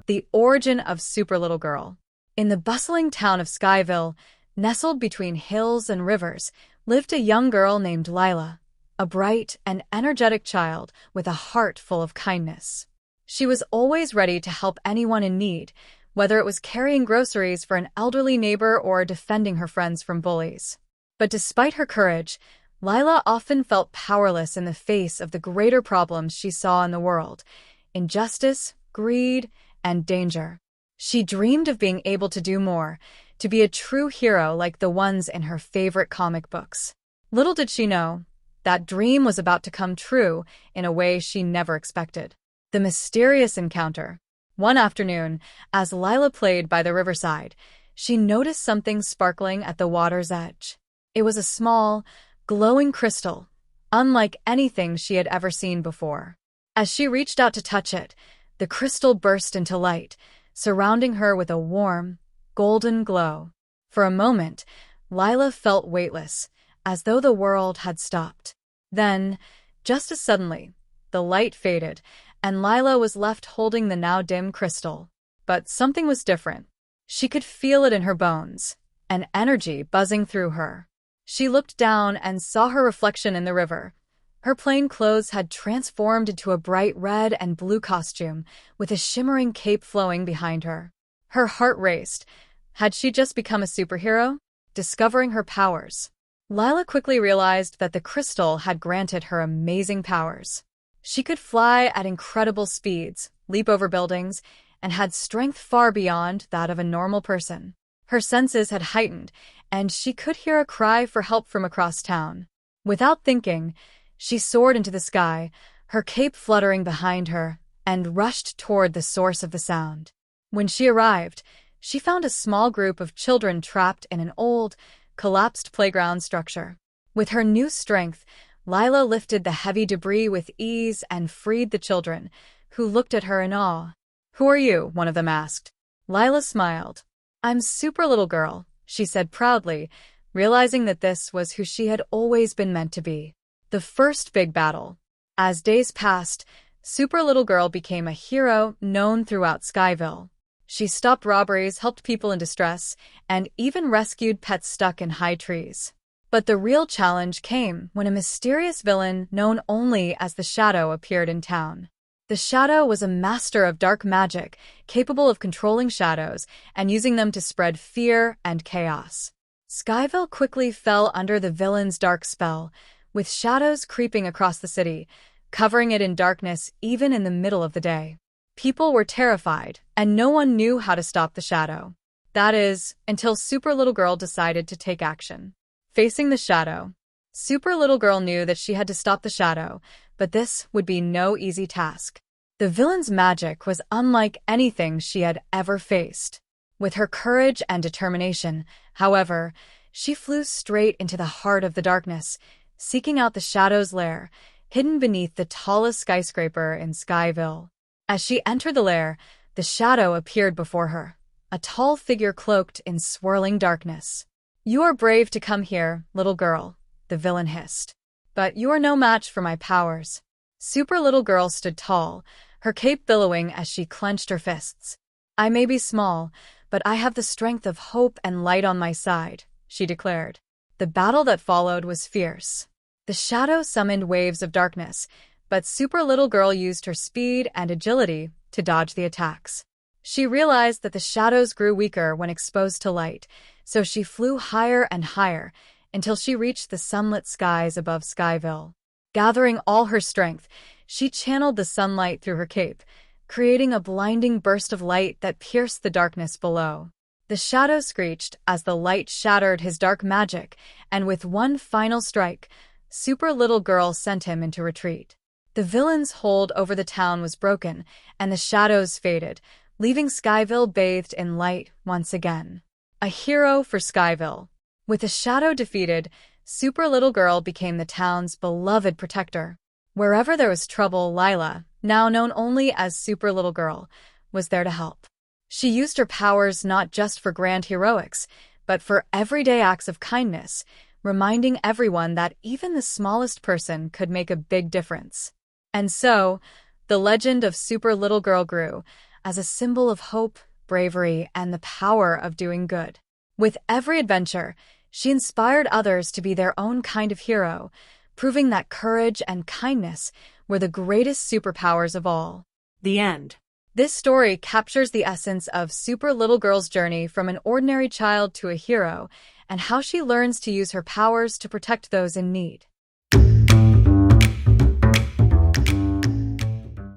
The origin of Super Little Girl. In the bustling town of Skyville, nestled between hills and rivers, lived a young girl named Lila, a bright and energetic child with a heart full of kindness. She was always ready to help anyone in need, whether it was carrying groceries for an elderly neighbor or defending her friends from bullies. But despite her courage, Lila often felt powerless in the face of the greater problems she saw in the world: injustice, greed, and danger. She dreamed of being able to do more, to be a true hero like the ones in her favorite comic books. Little did she know, that dream was about to come true in a way she never expected. The mysterious encounter. One afternoon, as Lila played by the riverside, she noticed something sparkling at the water's edge. It was a small, glowing crystal, unlike anything she had ever seen before. As she reached out to touch it, the crystal burst into light, surrounding her with a warm, golden glow. For a moment, Lila felt weightless, as though the world had stopped. Then, just as suddenly, the light faded, and Lila was left holding the now dim crystal. But something was different. She could feel it in her bones, an energy buzzing through her. She looked down and saw her reflection in the river. Her plain clothes had transformed into a bright red and blue costume, with a shimmering cape flowing behind her. Her heart raced. Had she just become a superhero, discovering her powers? Lila quickly realized that the crystal had granted her amazing powers. She could fly at incredible speeds, leap over buildings, and had strength far beyond that of a normal person. Her senses had heightened, and she could hear a cry for help from across town. Without thinking, she soared into the sky, her cape fluttering behind her, and rushed toward the source of the sound. When she arrived, she found a small group of children trapped in an old, collapsed playground structure. With her new strength, Lila lifted the heavy debris with ease and freed the children, who looked at her in awe. "Who are you?" one of them asked. Lila smiled. "I'm Super Little Girl," she said proudly, realizing that this was who she had always been meant to be. The first big battle. As days passed, Super Little Girl became a hero known throughout Skyville. She stopped robberies, helped people in distress, and even rescued pets stuck in high trees. But the real challenge came when a mysterious villain known only as the Shadow appeared in town. The Shadow was a master of dark magic, capable of controlling shadows and using them to spread fear and chaos. Skyville quickly fell under the villain's dark spell, with shadows creeping across the city, covering it in darkness even in the middle of the day. People were terrified, and no one knew how to stop the Shadow. That is, until Super Little Girl decided to take action. Facing the Shadow. Super Little Girl knew that she had to stop the Shadow, but this would be no easy task. The villain's magic was unlike anything she had ever faced. With her courage and determination, however, she flew straight into the heart of the darkness, seeking out the Shadow's lair, hidden beneath the tallest skyscraper in Skyville. As she entered the lair, the Shadow appeared before her, a tall figure cloaked in swirling darkness. "You are brave to come here, little girl," the villain hissed. "But you are no match for my powers." Super Little Girl stood tall, her cape billowing as she clenched her fists. "I may be small, but I have the strength of hope and light on my side," she declared. The battle that followed was fierce. The Shadow summoned waves of darkness, but Super Little Girl used her speed and agility to dodge the attacks. She realized that the shadows grew weaker when exposed to light, so she flew higher and higher until she reached the sunlit skies above Skyville. Gathering all her strength, she channeled the sunlight through her cape, creating a blinding burst of light that pierced the darkness below. The Shadow screeched as the light shattered his dark magic, and with one final strike, Super Little Girl sent him into retreat. The villain's hold over the town was broken, and the shadows faded, leaving Skyville bathed in light once again. A hero for Skyville. With the Shadow defeated, Super Little Girl became the town's beloved protector. Wherever there was trouble, Lila, now known only as Super Little Girl, was there to help. She used her powers not just for grand heroics, but for everyday acts of kindness, reminding everyone that even the smallest person could make a big difference. And so, the legend of Super Little Girl grew, as a symbol of hope, bravery, and the power of doing good. With every adventure, she inspired others to be their own kind of hero, proving that courage and kindness were the greatest superpowers of all. The end. This story captures the essence of Super Little Girl's journey from an ordinary child to a hero and how she learns to use her powers to protect those in need.